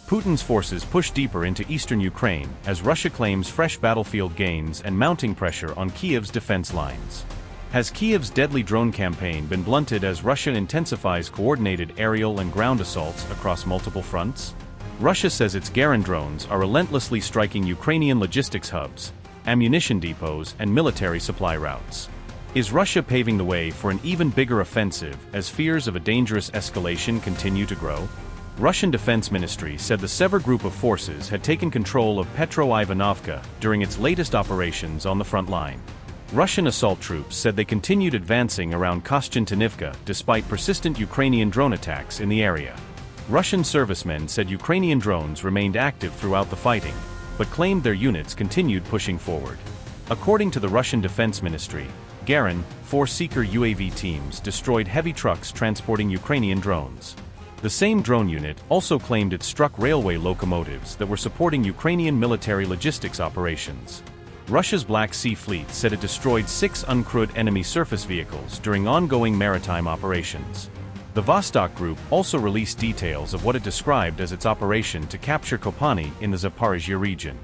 Putin's forces push deeper into eastern Ukraine as Russia claims fresh battlefield gains and mounting pressure on Kyiv's defense lines. Has Kyiv's deadly drone campaign been blunted as Russia intensifies coordinated aerial and ground assaults across multiple fronts? Russia says its Geran drones are relentlessly striking Ukrainian logistics hubs, ammunition depots, and military supply routes. Is Russia paving the way for an even bigger offensive as fears of a dangerous escalation continue to grow? Russian Defense Ministry said the Sever group of forces had taken control of Petro-Ivanovka during its latest operations on the front line. Russian assault troops said they continued advancing around Kostiantynivka despite persistent Ukrainian drone attacks in the area. Russian servicemen said Ukrainian drones remained active throughout the fighting, but claimed their units continued pushing forward. According to the Russian Defense Ministry, Geran, 4 Seeker UAV teams destroyed heavy trucks transporting Ukrainian drones. The same drone unit also claimed it struck railway locomotives that were supporting Ukrainian military logistics operations. Russia's Black Sea Fleet said it destroyed 6 uncrewed enemy surface vehicles during ongoing maritime operations. The Vostok Group also released details of what it described as its operation to capture Kopani in the Zaporizhzhia region.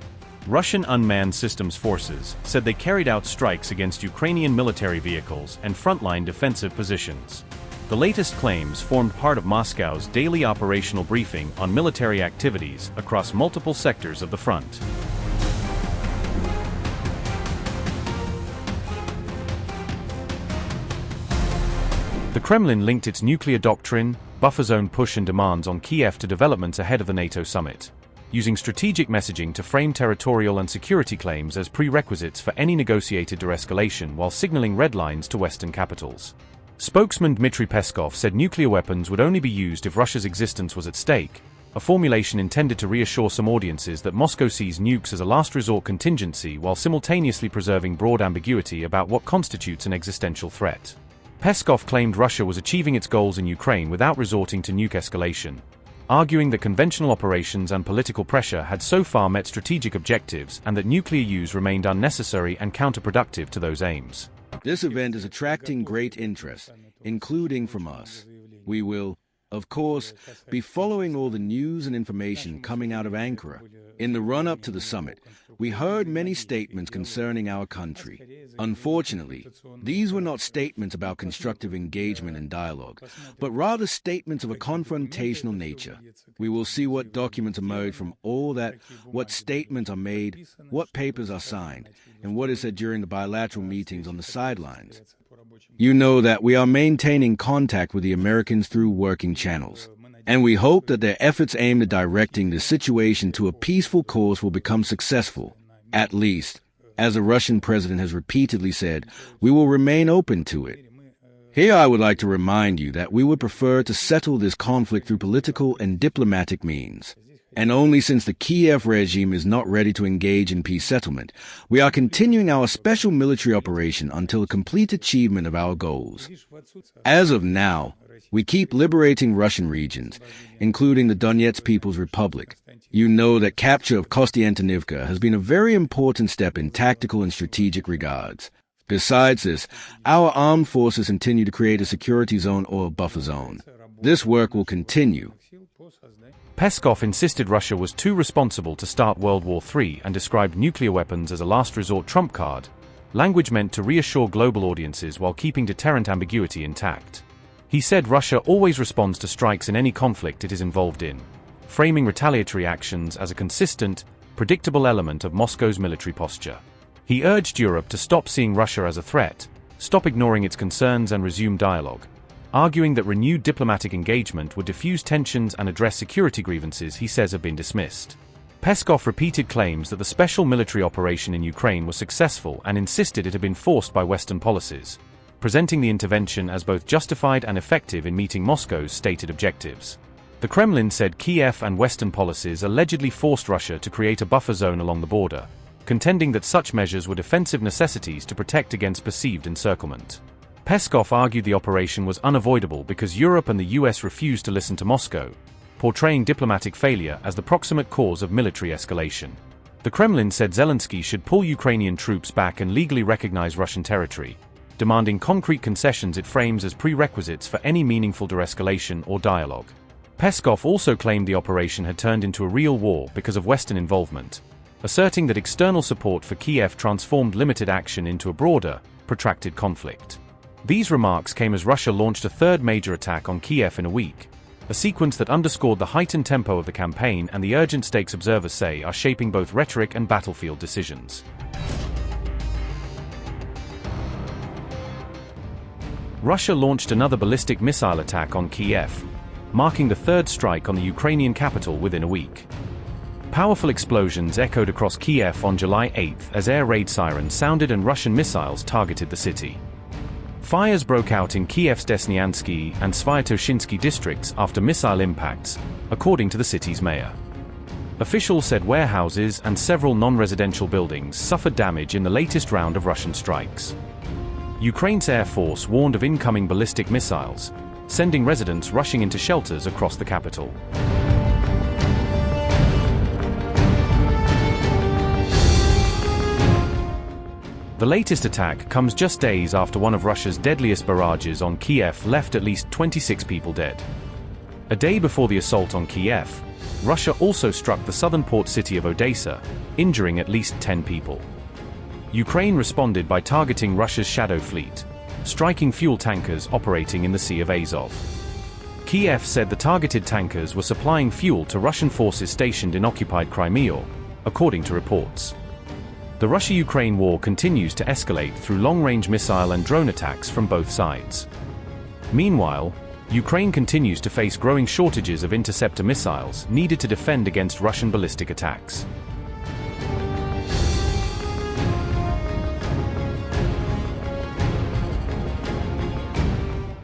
Russian unmanned systems forces said they carried out strikes against Ukrainian military vehicles and frontline defensive positions. The latest claims formed part of Moscow's daily operational briefing on military activities across multiple sectors of the front. The Kremlin linked its nuclear doctrine, buffer zone push and demands on Kyiv to developments ahead of the NATO summit, using strategic messaging to frame territorial and security claims as prerequisites for any negotiated de-escalation while signaling red lines to Western capitals. Spokesman Dmitry Peskov said nuclear weapons would only be used if Russia's existence was at stake, a formulation intended to reassure some audiences that Moscow sees nukes as a last resort contingency while simultaneously preserving broad ambiguity about what constitutes an existential threat. Peskov claimed Russia was achieving its goals in Ukraine without resorting to nuke escalation, arguing that conventional operations and political pressure had so far met strategic objectives and that nuclear use remained unnecessary and counterproductive to those aims. This event is attracting great interest, including from us. We will, of course, be following all the news and information coming out of Ankara. In the run-up to the summit, we heard many statements concerning our country. Unfortunately, these were not statements about constructive engagement and dialogue, but rather statements of a confrontational nature. We will see what documents emerge from all that, what statements are made, what papers are signed, and what is said during the bilateral meetings on the sidelines. You know that we are maintaining contact with the Americans through working channels, and we hope that their efforts aimed at directing the situation to a peaceful course will become successful. At least, as the Russian president has repeatedly said, we will remain open to it. Here I would like to remind you that we would prefer to settle this conflict through political and diplomatic means. And only since the Kyiv regime is not ready to engage in peace settlement, we are continuing our special military operation until the complete achievement of our goals. As of now, we keep liberating Russian regions, including the Donetsk People's Republic. You know that capture of Kostiantynivka has been a very important step in tactical and strategic regards. Besides this, our armed forces continue to create a security zone or a buffer zone. This work will continue. Peskov insisted Russia was too responsible to start World War III and described nuclear weapons as a last resort trump card, language meant to reassure global audiences while keeping deterrent ambiguity intact. He said Russia always responds to strikes in any conflict it is involved in, framing retaliatory actions as a consistent, predictable element of Moscow's military posture. He urged Europe to stop seeing Russia as a threat, stop ignoring its concerns and resume dialogue, arguing that renewed diplomatic engagement would diffuse tensions and address security grievances he says have been dismissed. Peskov repeated claims that the special military operation in Ukraine was successful and insisted it had been forced by Western policies, presenting the intervention as both justified and effective in meeting Moscow's stated objectives. The Kremlin said Kyiv and Western policies allegedly forced Russia to create a buffer zone along the border, contending that such measures were defensive necessities to protect against perceived encirclement. Peskov argued the operation was unavoidable because Europe and the US refused to listen to Moscow, portraying diplomatic failure as the proximate cause of military escalation. The Kremlin said Zelensky should pull Ukrainian troops back and legally recognize Russian territory, demanding concrete concessions it frames as prerequisites for any meaningful de-escalation or dialogue. Peskov also claimed the operation had turned into a real war because of Western involvement, asserting that external support for Kyiv transformed limited action into a broader, protracted conflict. These remarks came as Russia launched a third major attack on Kyiv in a week, a sequence that underscored the heightened tempo of the campaign and the urgent stakes observers say are shaping both rhetoric and battlefield decisions. Russia launched another ballistic missile attack on Kyiv, marking the third strike on the Ukrainian capital within a week. Powerful explosions echoed across Kyiv on July 8 as air raid sirens sounded and Russian missiles targeted the city. Fires broke out in Kyiv's Desnyansky and Sviatoshinsky districts after missile impacts, according to the city's mayor. Officials said warehouses and several non-residential buildings suffered damage in the latest round of Russian strikes. Ukraine's Air Force warned of incoming ballistic missiles, sending residents rushing into shelters across the capital. The latest attack comes just days after one of Russia's deadliest barrages on Kyiv left at least 26 people dead. A day before the assault on Kyiv, Russia also struck the southern port city of Odessa, injuring at least 10 people. Ukraine responded by targeting Russia's Shadow Fleet, striking fuel tankers operating in the Sea of Azov. Kyiv said the targeted tankers were supplying fuel to Russian forces stationed in occupied Crimea, according to reports. The Russia-Ukraine war continues to escalate through long-range missile and drone attacks from both sides. Meanwhile, Ukraine continues to face growing shortages of interceptor missiles needed to defend against Russian ballistic attacks.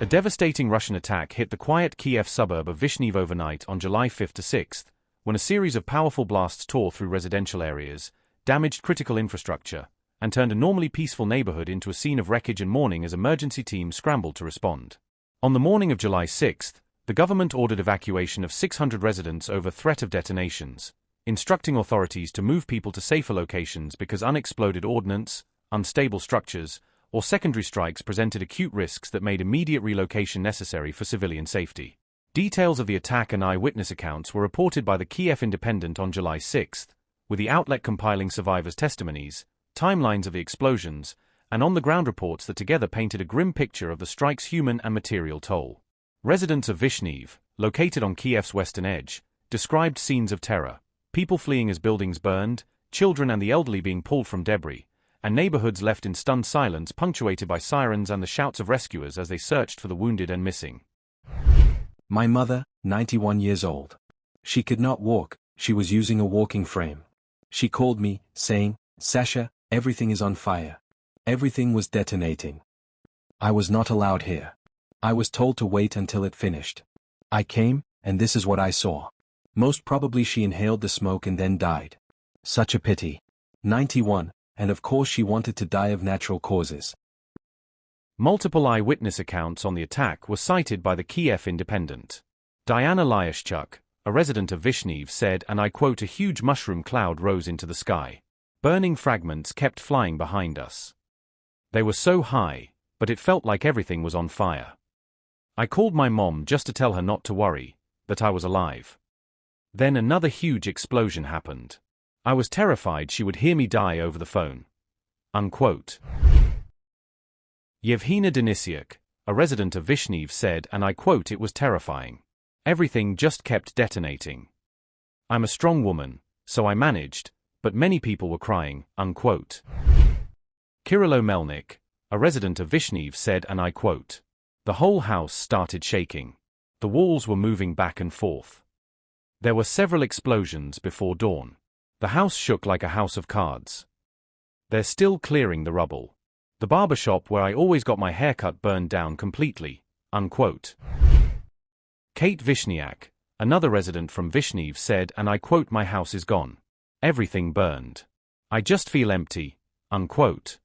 A devastating Russian attack hit the quiet Kyiv suburb of Vyshneve overnight on July 5 to 6, when a series of powerful blasts tore through residential areas, damaged critical infrastructure, and turned a normally peaceful neighborhood into a scene of wreckage and mourning as emergency teams scrambled to respond. On the morning of July 6, the government ordered evacuation of 600 residents over threat of detonations, instructing authorities to move people to safer locations because unexploded ordnance, unstable structures, or secondary strikes presented acute risks that made immediate relocation necessary for civilian safety. Details of the attack and eyewitness accounts were reported by the Kyiv Independent on July 6, with the outlet compiling survivors' testimonies, timelines of the explosions, and on-the-ground reports that together painted a grim picture of the strike's human and material toll. Residents of Vyshneve, located on Kyiv's western edge, described scenes of terror, people fleeing as buildings burned, children and the elderly being pulled from debris, and neighborhoods left in stunned silence punctuated by sirens and the shouts of rescuers as they searched for the wounded and missing. My mother, 91 years old. She could not walk, she was using a walking frame. She called me, saying, "Sasha, everything is on fire. Everything was detonating." I was not allowed here. I was told to wait until it finished. I came, and this is what I saw. Most probably she inhaled the smoke and then died. Such a pity. 91, and of course she wanted to die of natural causes. Multiple eyewitness accounts on the attack were cited by the Kyiv Independent. Diana Lyashchuk, a resident of Vyshneve, said, and I quote, "A huge mushroom cloud rose into the sky. Burning fragments kept flying behind us. They were so high, but it felt like everything was on fire. I called my mom just to tell her not to worry, that I was alive. Then another huge explosion happened. I was terrified she would hear me die over the phone." Unquote. Yevhenia Denisyuk, a resident of Vyshneve, said, and I quote, "It was terrifying. Everything just kept detonating. I'm a strong woman, so I managed, but many people were crying." Unquote. Kirilo Melnik, a resident of Vyshneve, said, and I quote, "The whole house started shaking. The walls were moving back and forth. There were several explosions before dawn. The house shook like a house of cards. They're still clearing the rubble. The barbershop where I always got my haircut burned down completely." Unquote. Kate Vishniak, another resident from Vyshneve, said, and I quote, "My house is gone. Everything burned. I just feel empty." Unquote.